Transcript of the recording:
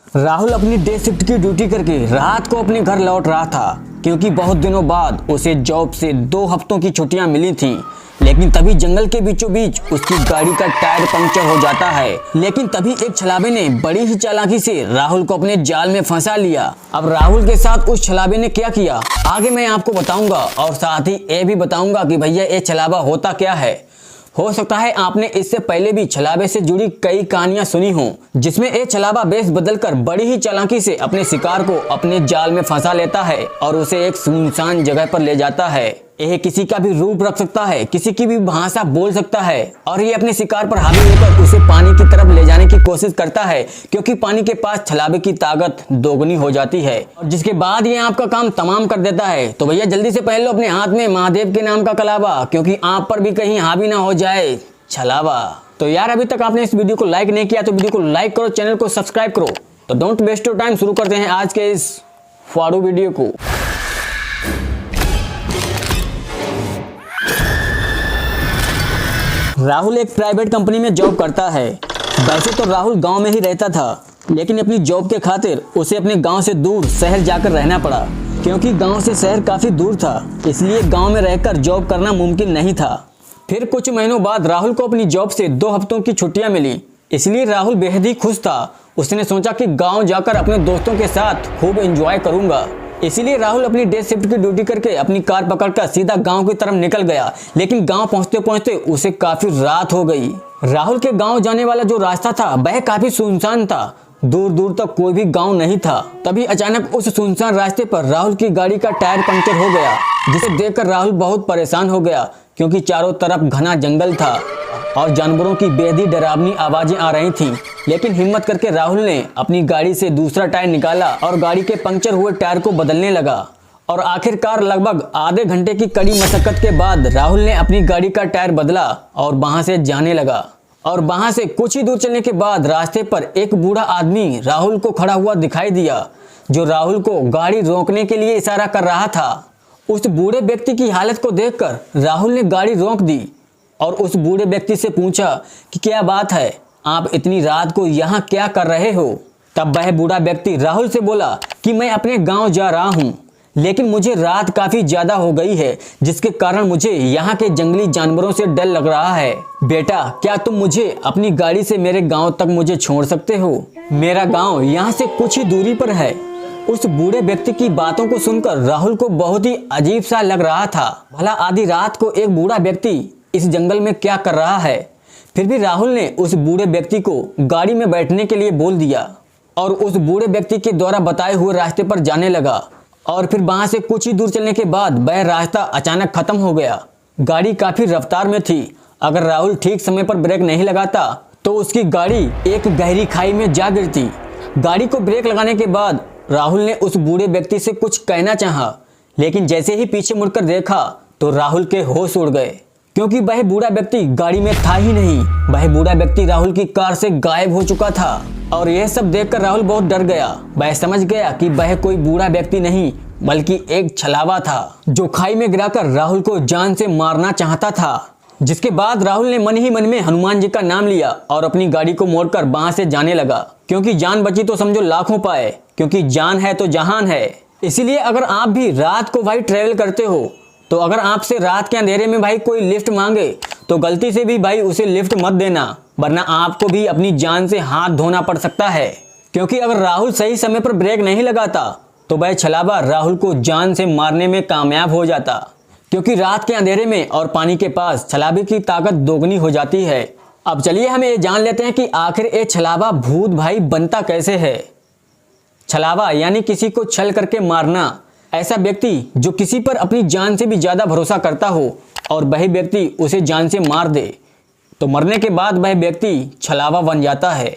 राहुल अपनी day shift की duty करके रात को अपने घर लौट रहा था क्योंकि बहुत दिनों बाद उसे जॉब से 2 हफ्तों की छुट्टियां मिली थीं। लेकिन तभी जंगल के बीचों बीच उसकी गाड़ी का टायर पंक्चर हो जाता है। लेकिन तभी एक छलावे ने बड़ी ही चालाकी से राहुल को अपने जाल में फंसा लिया। अब राहुल के साथ उस छलावे ने क्या किया आगे मैं आपको बताऊंगा और साथ ही ये भी बताऊंगा कि भैया ये छलावा होता क्या है। हो सकता है आपने इससे पहले भी छलावे से जुड़ी कई कहानियां सुनी हों, जिसमें एक छलावा बेस बदलकर बड़ी ही चालाकी से अपने शिकार को अपने जाल में फंसा लेता है और उसे एक सुनसान जगह पर ले जाता है। यह किसी का भी रूप रख सकता है, किसी की भी भाषा बोल सकता है और ये अपने शिकार पर हावी होकर उसे पानी की तरफ ले जाने की कोशिश करता है, क्योंकि पानी के पास छलावे की ताकत दोगुनी हो जाती है और जिसके बाद ये आपका काम तमाम कर देता है। तो भैया जल्दी से पहन लो अपने हाथ में महादेव के नाम का कलावा, क्योंकि आप पर भी कहीं हावी ना हो जाए छलावा। तो यार अभी तक आपने इस वीडियो को लाइक नहीं किया तो वीडियो को लाइक करो, चैनल को सब्सक्राइब करो। तो डोंट वेस्ट योर टाइम, शुरू करते हैं आज के इस फाड़ू वीडियो को। राहुल एक प्राइवेट कंपनी में जॉब करता है। वैसे तो राहुल गांव में ही रहता था, लेकिन अपनी जॉब के खातिर उसे अपने गांव से दूर शहर जाकर रहना पड़ा, क्योंकि गांव से शहर काफी दूर था, इसलिए गांव में रहकर जॉब करना मुमकिन नहीं था। फिर कुछ महीनों बाद राहुल को अपनी जॉब से 2 हफ्तों की छुट्टियां मिली, इसलिए राहुल बेहद ही खुश था। उसने सोचा कि गाँव जाकर अपने दोस्तों के साथ खूब एंजॉय करूंगा। इसीलिए राहुल अपनी डे शिफ्ट की ड्यूटी करके अपनी कार पकड़कर सीधा गांव की तरफ निकल गया। लेकिन गांव पहुंचते पहुंचते उसे काफी रात हो गई। राहुल के गांव जाने वाला जो रास्ता था वह काफी सुनसान था, दूर दूर तक कोई भी गांव नहीं था। तभी अचानक उस सुनसान रास्ते पर राहुल की गाड़ी का टायर पंक्चर हो गया, जिसे देखकर राहुल बहुत परेशान हो गया, क्योंकि चारों तरफ घना जंगल था और जानवरों की बेहद डरावनी आवाजें आ रही थीं। लेकिन हिम्मत करके राहुल ने अपनी गाड़ी से दूसरा टायर निकाला और गाड़ी के पंक्चर हुए टायर को बदलने लगा। और आखिरकार लगभग आधे घंटे की कड़ी मशक्कत के बाद राहुल ने अपनी गाड़ी का टायर बदला और वहां से जाने लगा। और वहां से कुछ ही दूर चलने के बाद रास्ते पर एक बूढ़ा आदमी राहुल को खड़ा हुआ दिखाई दिया, जो राहुल को गाड़ी रोकने के लिए इशारा कर रहा था। उस बूढ़े व्यक्ति की हालत को देखकर राहुल ने गाड़ी रोक दी और उस बूढ़े व्यक्ति से पूछा कि क्या बात है, आप इतनी रात को यहाँ क्या कर रहे हो। तब वह बूढ़ा व्यक्ति राहुल से बोला कि मैं अपने गांव जा रहा हूँ, लेकिन मुझे रात काफी ज्यादा हो गई है, जिसके कारण मुझे यहाँ के जंगली जानवरों से डर लग रहा है। बेटा, क्या तुम मुझे अपनी गाड़ी से मेरे गांव तक मुझे छोड़ सकते हो? मेरा गांव यहाँ से कुछ ही दूरी पर है। उस बूढ़े व्यक्ति की बातों को सुनकर राहुल को बहुत ही अजीब सा लग रहा था। भला आधी रात को एक बूढ़ा व्यक्ति इस जंगल में क्या कर रहा है? फिर भी राहुल ने उस बूढ़े व्यक्ति को गाड़ी में बैठने के लिए बोल दिया और उस बूढ़े व्यक्ति के द्वारा बताए हुए रास्ते पर जाने लगा। और फिर वहां से कुछ ही दूर चलने के बाद वह रास्ता अचानक खत्म हो गया। गाड़ी काफी रफ्तार में थी। अगर राहुल ठीक समय पर ब्रेक नहीं लगाता तो उसकी गाड़ी एक गहरी खाई में जा गिरती। गाड़ी को ब्रेक लगाने के बाद राहुल ने उस बूढ़े व्यक्ति से कुछ कहना चाहा, लेकिन जैसे ही पीछे मुड़कर देखा तो राहुल के होश उड़ गए, क्योंकि वह बूढ़ा व्यक्ति गाड़ी में था ही नहीं। वह बूढ़ा व्यक्ति राहुल की कार से गायब हो चुका था और यह सब देखकर राहुल बहुत डर गया। वह समझ गया कि वह कोई बूढ़ा व्यक्ति नहीं बल्कि एक छलावा था, जो खाई में गिराकर राहुल को जान से मारना चाहता था। जिसके बाद राहुल ने मन ही मन में हनुमान जी का नाम लिया और अपनी गाड़ी को मोड़कर वहां से जाने लगा, क्योंकि जान बची तो समझो लाखों पाए, क्योंकि जान है तो जहान है। इसीलिए अगर आप भी रात को भाई ट्रेवल करते हो तो अगर आपसे रात के अंधेरे में भाई कोई लिफ्ट मांगे तो गलती से भी भाई उसे लिफ्ट मत देना, वरना आपको भी अपनी जान से हाथ धोना पड़ सकता है। क्योंकि अगर राहुल सही समय पर ब्रेक नहीं लगाता तो वह छलावा राहुल को जान से मारने में कामयाब हो जाता, क्योंकि रात के अंधेरे में और पानी के पास छलावे की ताकत दोगुनी हो जाती है। अब चलिए हम ये जान लेते हैं कि आखिर ये छलावा भूत भाई बनता कैसे है। छलावा यानी किसी को छल करके मारना। ऐसा व्यक्ति जो किसी पर अपनी जान से भी ज्यादा भरोसा करता हो और वही व्यक्ति उसे जान से मार दे तो मरने के बाद वह व्यक्ति छलावा बन जाता है।